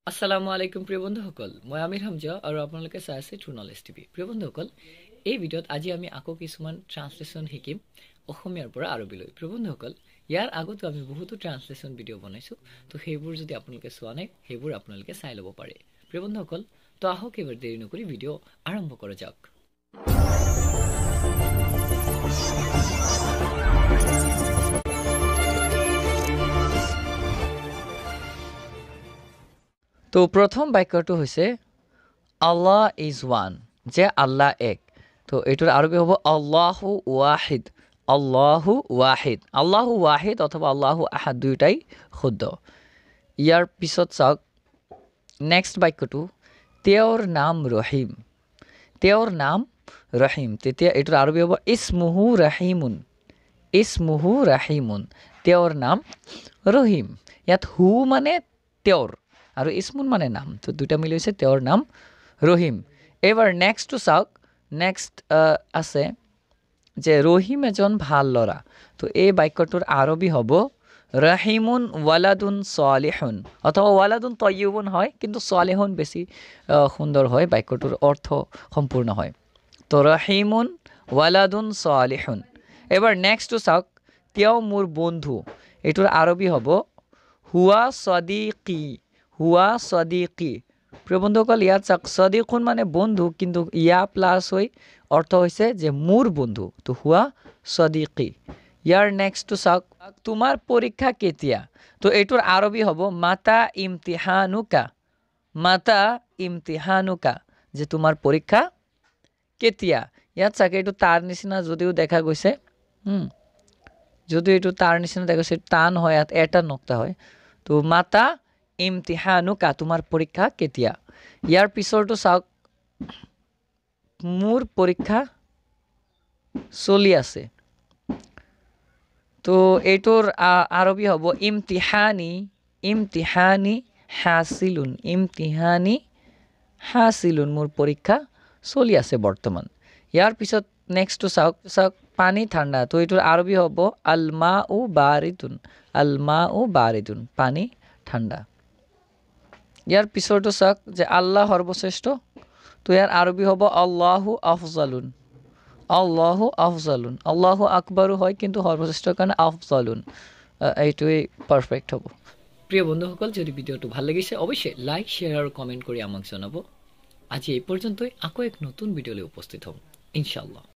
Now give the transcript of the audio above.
আসসালামু আলাইকুম প্ৰিয় বন্ধুসকল মই আমিৰ হামজা আৰু আপোনালোকে চাই আছে ট্ৰু নলেজ টিভি প্ৰিয় বন্ধুসকল এই ভিডিঅ'ত আজি আমি আকৌ কিছুমান ট্ৰান্সলেচন শিকিম অসমীয়াৰ পৰা আৰবীলৈ প্ৰিয় বন্ধুসকল ইয়াৰ আগতো আমি বহুতো ট্ৰান্সলেচন ভিডিঅ' বনাইছো তো সেইবোৰ যদি আপোনালোকে চোৱা নাই সেইবোৰ আপোনালোকে চাই ল'ব পাৰে প্ৰিয় বন্ধুসকল তো আহক এবাৰ দেৰি নকৰি ভিডিঅ' আৰম্ভ কৰা যাওক তো প্ৰথম বাক্যটো হৈছে আল্লাহ ইজ ওয়ান যে আল্লাহ এক তো এটার আরবি হবো আল্লাহু ওয়াহিদ আল্লাহু ওয়াহিদ আল্লাহু ওয়াহিদ অথবা আল্লাহু আহাদ দুইটাই শুদ্ধ ইয়াৰ পিছত চাওক নেক্সট বাক্যটো তেওঁৰ নাম ৰহিম তেওঁৰ নাম ৰহিম তেতিয়া এটাৰ আৰবি হবো ইসমুহু ৰাহিমুন তেওঁৰ নাম ৰহিম ইয়াত হু মানে তেওঁৰ আৰু ইসমুন মানে নাম তো দুটা মিলি হৈছে তেওঁৰ নাম ৰহিম এবাৰ নেক্সট টু চাওক নেক্সট আছে যে ৰহিম এজন ভাল লৰা তো এই বাক্যটোৰ আৰবি হ'ব ৰাহিমুন ওয়ালাদুন সালিহুন অথবা ওয়ালাদুন তয়্যিবুন হয় কিন্তু সালিহুন বেছি সুন্দৰ হয় বাক্যটোৰ অৰ্থ সম্পূৰ্ণ হয় তো ৰাহিমুন ওয়ালাদুন সালিহুন এবাৰ নেক্সট টু চাওক তেওঁ মোৰ বন্ধু এটোৰ আৰবি হ'ব হুয়া সাদিকি প্ৰিয় বন্ধুসকল ইয়াত চাওক সদিকুন মানে বন্ধু কিন্তু ইয়া প্লাস হৈ অৰ্থ হৈছে যে মোৰ বন্ধু তো হুয়া সদিকি ইয়াৰ নেক্সট টু চাওক তোমাৰ পৰীক্ষা কেতিয়া তো এইটোৰ আৰবি হ'ব মাতা ইমতিহানুকা যে তোমাৰ পৰীক্ষা কেতিয়া ইয়াত চাওক এইটো তাৰ নিচিনা যদিও দেখা গৈছে যদিও এইটো তাৰ নিচিনা দেখা গৈছে টান হয় ইয়াত এটা নক্তা হয় তো মাতা ইমতিহানুকা তোমাৰ পৰীক্ষা কেতিয়া ইয়াৰ পিছৰটো চাওক মোৰ পৰীক্ষা চলি আছে তো এইটোৰ আৰবি হ'ব ইমতিহানি হাসিলুন মোৰ পৰীক্ষা চলি আছে বৰ্তমান ইয়াৰ পিছত নেক্সট টু চাওক পানী ঠাণ্ডা তো এইটোৰ আৰবি হ'ব আলমাউ বাৰিদুন পানী ঠাণ্ডা ইয়াৰ পিছৰটো চাওক যে আল্লাহ সৰ্বশ্ৰেষ্ঠ তো ইয়াৰ আৰবি হ'ব আল্লাহু আফজালুন আল্লাহু আকবাৰও হয় কিন্তু সৰ্বশ্ৰেষ্ঠ কাৰণে আফজালুন এইটোই পাৰফেক্ট হ'ব প্ৰিয় বন্ধুসকল যদি ভিডিওটো ভাল লাগিছে অবশ্যই লাইক শেয়াৰ আৰু কমেন্ট কৰি আমাক জনাব আজি এই পৰ্যন্তই আকৌ এক নতুন ভিডিঅ'লৈ উপস্থিত হ'ম ইনশাআল্লাহ